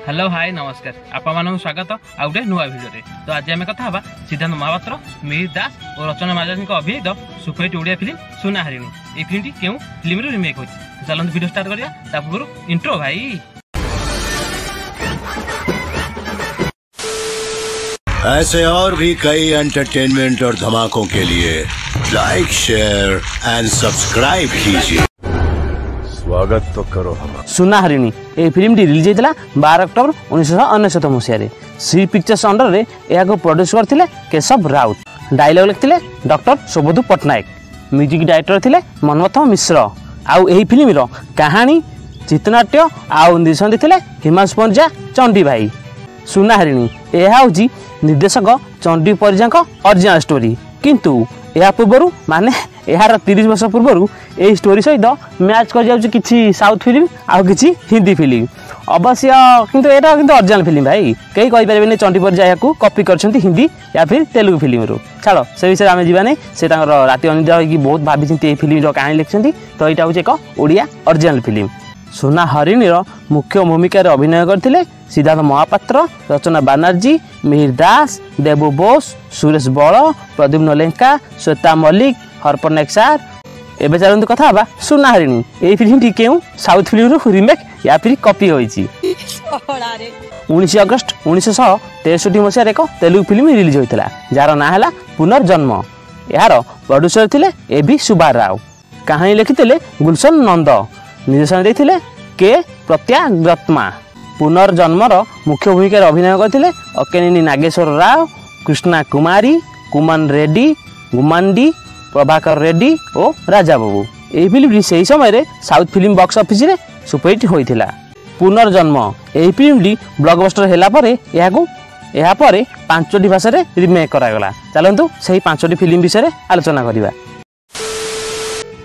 Hello hi नमस्कार आपण स्वागत आ गए नुआ भिडियो तो आज आम कथा सिद्धांत महापात्र मिहिर दास और रचना महाजन अभिनीत सुपरहिट ओडिया फिल्म सुना हरिणी ये फिल्म क्यों फिल्म रिमेक हो चलते वीडियो स्टार्ट करिया पूर्व इंट्रो भाई। ऐसे और भी कई एंटरटेनमेंट और धमाकों के लिए लाइक शेयर एंड सब्सक्राइब कीजिए। स्वागत तो करो हम सुना हरिणी ये फिल्म रिलीज होता 12 अक्टोबर 1999 मसीह श्री पिक्चर्स अंडर रे यह प्रोड्यूस करते केशव राउत डायलॉग लिखते डॉक्टर सुबोधु पट्टनायक म्यूजिक डायरेक्टर थे मनमथ मिश्र आउ यही फिल्म कहानी चित्रनाट्य आउ निर्देशन देते हिमांशु पंजा चंडी भाई। सुना हरिणी यह हूँ निर्देशक चंडी परिजा ओरिजिनल स्टोरी किंतु यह पूर्व माने यार 30 वर्ष पूर्व यही स्टोरी सहित मैच कर जाऊँ कि साउथ फिल्म आउ कि हिंदी फिल्म अवश्य किंतु यहाँ किंतु ओरिजिनल फिल्म भाई कहीं कहींपारे चंडी परिजा या कॉपी कर हिंदी या फिर तेलुगु फिल्म रू छाड़ से विषय आम जाने से राति अनिद्रा होगी बहुत भाई फिल्म कहानी लिखिं तो यहाँ हूँ एक ओडिया ओरिजिनल फिल्म। सुना हरिणी मुख्य भूमिका अभिनय करते सिद्धांत महापात्र रचना बानर्जी मिहिर दास देबू बोस सुरेश बल प्रद्युम्न लेंका श्वेता मल्लिक हरपनायक सार एवं चलते कथा सुना हरिणी यही फिल्म क्यों साउथ फिल्म रिमेक या फिर कॉपी होती 19 अगस्त 1963 मसीह एक तेलुगु फिल्म रिलीज होता जार ना है पुनर्जन्म यार प्रोड्यूसर थे ए.भी. सुब्बा राव कहानी लिखिते गुलशन नंद निर्देशन देते के प्रत्याग्रत्मा पुनर्जन्मर मुख्य भूमिका अभिनय करते अकेनेनी नागेश्वर राव कृष्णा कुमारी कुमान रेड्डी गुमांडी प्रभाकर रेड्डी और राजा बाबू। यही फिल्म से समय साउथ फिल्म बॉक्स ऑफिस रे सुपरहिट होइथिला। पुनर्जन्म यही फिल्म ब्लॉकबस्टर होला परे या परे 5टी भाषा रे रिमेक करागला। चलंतु सही 5टी फिल्म विषय आलोचना करिबा।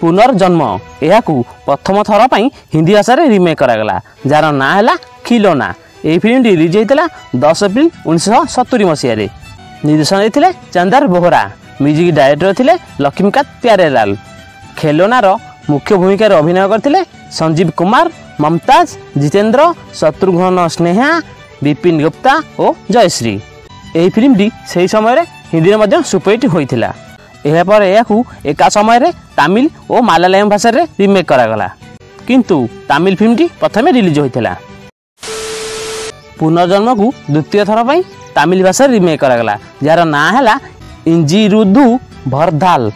पुनर्जन्म यह प्रथम थर पर हिंदी भाषा रे रिमेक करागला जार ना है खिलौना। यही फिल्म रिलीज होता 10 एप्रिल 1970 मसीह निर्देशन देते चंदर बोहरा म्यूजिक डायरेक्टर थे लक्ष्मीकांत प्यारेलाल। खिलौनार मुख्य भूमिका अभिनय करते संजीव कुमार ममताज जितेंद्र शत्रुघ्न स्नेहा विपिन गुप्ता और जयश्री। यही फिल्म से समय हिंदी में सुपरहिट होता यापर यह एका समय तमिल और मलयालम भाषा रे रिमेक करागला किंतु तमिल फिल्म प्रथम रिलीज होता। पुनर्जन्म को द्वितीय थर पर तमिल भाषा रिमेक करागला जार ना है इंजीरुदु भरदाल।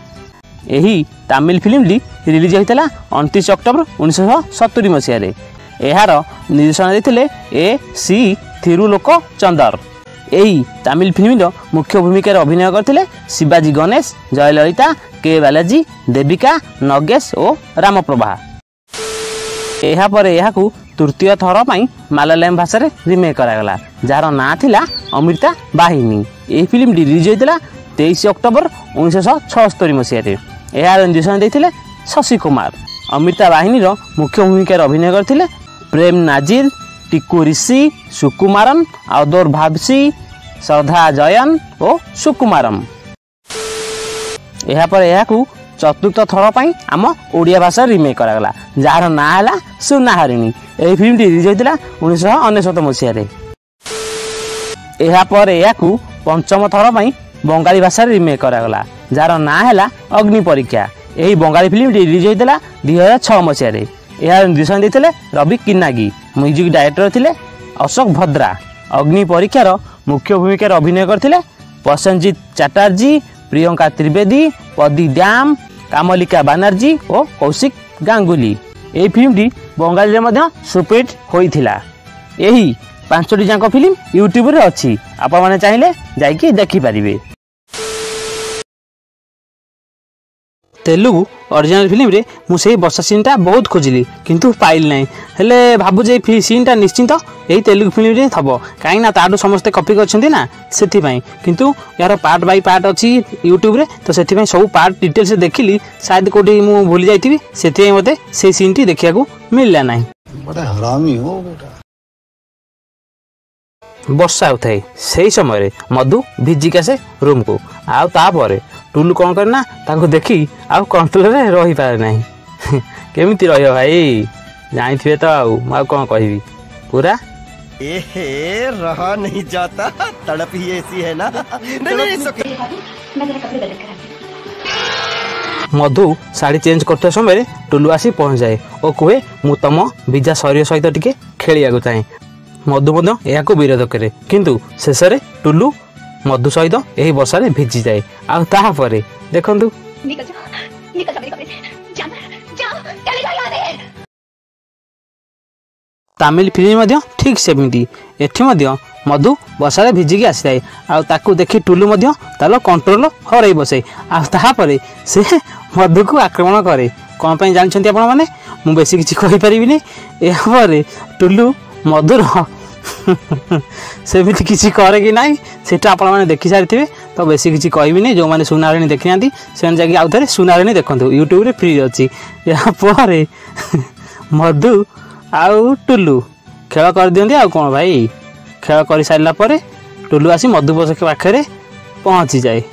यही तमिल फिल्म रिलीज होता 29 अक्टोबर 1970 मसीह यार निर्देशन देते ए.सी. थिरुलोक चंदर। यही तमिल फिल्म मुख्य भूमिका अभिनय करते शिवाजी गणेश जयललिता के बालाजी देविका नगेश और रामप्रभा। यापर यह तृतीय थर पर मलयालम भाषा रे रिमेक करागला जार ना थिला अमृता बाहिनी। यही फिल्म रिलीज होता 23 अक्टोबर 1976 मसीह यार निर्देशन देते शशि कुमार। अमृता बाहिनी मुख्य भूमिका अभिनय करते प्रेम नाजिर टिकू ऋषि सुकुमारन आदौर भावसी श्रद्धा जयन और सुकुमारम। यापर यह चतुर्थ थर पर आम ओडिया भाषा रिमेक करागला जार ना है सुना हरिणी। यही फिल्म रिलीज होता 1999 मसीह यापर यह पंचम थर पर बंगाली भाषा रिमेक करागला जार ना है अग्नि परीक्षा। यही बंगाली फिल्म रिलीज होता 2006 मसीह यार निर्देशन देते रवि किन्नागी म्यूजिक डायरेक्टर थे अशोक भद्रा। अग्नि परीक्षार मुख्य भूमिका अभिनय करते प्रसेनजीत चैटर्जी प्रियंका त्रिवेदी पदी डैम कामलिका बानर्जी और कौशिक गांगुली। यही फिल्म बंगाली में सुपरहिट होता। यही 5टी जाक फिल्म यूट्यूब रे अच्छी आपण मैंने चाहिए जाइए देखिपारे। तेलुगु ओरिजिनल फिल्म रे मुझे वर्षा सीनटा बहुत खोजिली किंतु पाइल नहीं हेले भावुजे सीनटा निश्चिंत यही तेलुगु फिल्म रे थबो कहीं ताडू समस्ते कॉपी करछंती ना सेथिपाई किंतु यार पार्ट बाय पार्ट अच्छी यूट्यूब रे तो सेथिपाई सब पार्ट डिटेल से देखिली शायद कोठी मु भूली जाइथिबी सेथिपाई मते से सीनटी देखिया को मिलला नहीं। बड़ा हरामी हो बेटा। वर्षा होता से समय मधु भिजिक आसे रूम को आउे टुलू कौन करना ताको देखी आउ कंट्रोल रे रही पारे नहीं केमिति रहियो भाई जानी थे तो आउ कौन कहबी पूरा एहे रहा नहीं जाता, तड़प ही ऐसी है ना। नहीं, मधु साड़ी चेंज करते समय टुलू आसी पहुँच जाए और कहे मु तुम भिजा शरीर सहित टिके खेलिया चाहे। मधु यह विरोध करे किंतु शेष में टुलू मधु सहित यही वर्षा भिजी जाए। आपर देखु तमिल फिल्म ठीक सेमती एठी मधु वर्षा भिजिकी आसी थाए आकु देखी टुलू तार कंट्रोल हर बसे आपर से मधु को आक्रमण करे। कौन पर जानते आपण मैंने मुझे बेसी किसी कहीपरि यापर टुलू मधुर सेमती किसी करे कि ना सेटा आपण मैंने देखी सारी थे तो बेसी किसी कहबी जो मैंने सुनारेणी देखी ना से जाकि आउ थे सुनारेणी देखते यूट्यूब रे फ्री अच्छी। यापर मधु आउ टुलू खेल कर दियंती आ कौन भाई खेल कर सारा पर टुलू आसी मधु पाखे पहुँची जाए।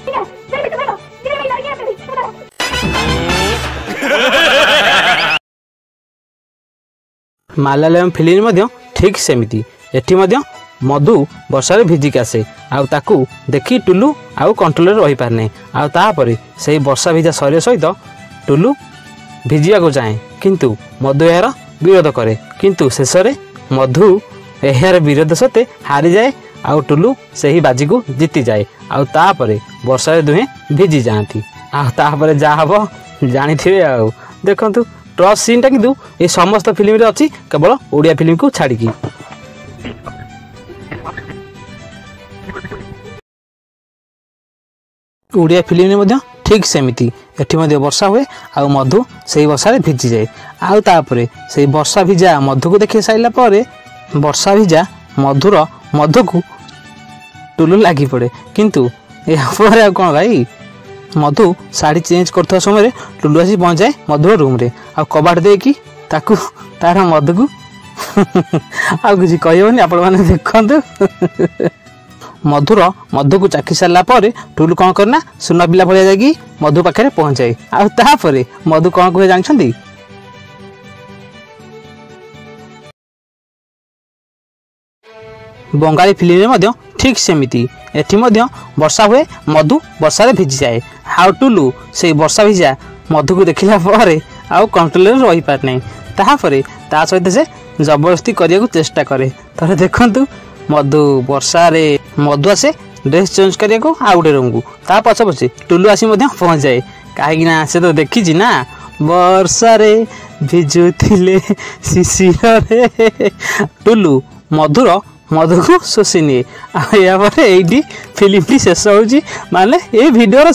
मालायालम फिल्म ठीक सेमती एठी मधु वर्षा भिजिकी आसे आकु देखी टुलू आउ कंट्रोल रही पारने आपर से वर्षा भिजा शरीर सहित टुलू भिजिया चाहे किंतु मधु यार विरोध करे किंतु शेष में मधु यार विरोध सत्ते हारी जाए आउ टुलू से ही बाजी को जीति जाए आपर वर्षा दुहे भिजी जाती आपर जहाँ हम जानी थे आ देखु ट्रस्ट सीनटा किंतु ये समस्त फिल्म अच्छी केवल ओडिया फिल्म को छाड़ी। ओडिया फिल्म में ठीक सेमती एठी वर्षा हुए आ मधु से वर्षा भिजी जाए आपर से वर्षा भिजा मधु को देखी सारा पर वर्षा भिजा मधुर मधु को टुलू लगी पड़े किंतु यहाँ कौन भाई मधु साड़ी चेंज करते समय टुलू आसी पहुँच जाए मधुर रूम रे आ कबाट देकी ताकू तार मधु को आ किसी कहबनी आपण मैंने देखते मधुर मधु को चाखी सारा पर टुलू कौन करना सुना पिला भाया जाकि मधु पाखे पहुँचाए आपर मधु कौन कहे जानते बंगाली फिल्म में ठीक सेमती एठी वर्षा हुए मधु वर्षा भिजी जाए हाउ टुलू से वर्षा भिजा मधु को देखला पर आउ कंट्रोल रही पार नहीं तापर ता सहित से जबरदस्ती करने को चेष्टा करे। तर देखु मधु वर्षा रे मधु आसे ड्रेस चेंज करने को आ गोटे रूम को ता पछ पछे टुलू आसी पहुँच जाए कहीं से तो देखी ना वर्षा रे भिजुथिले शिशिर रे टुलू मधुर मधु को शोषी निए। फिल्म शेष हो माने ये भिडियो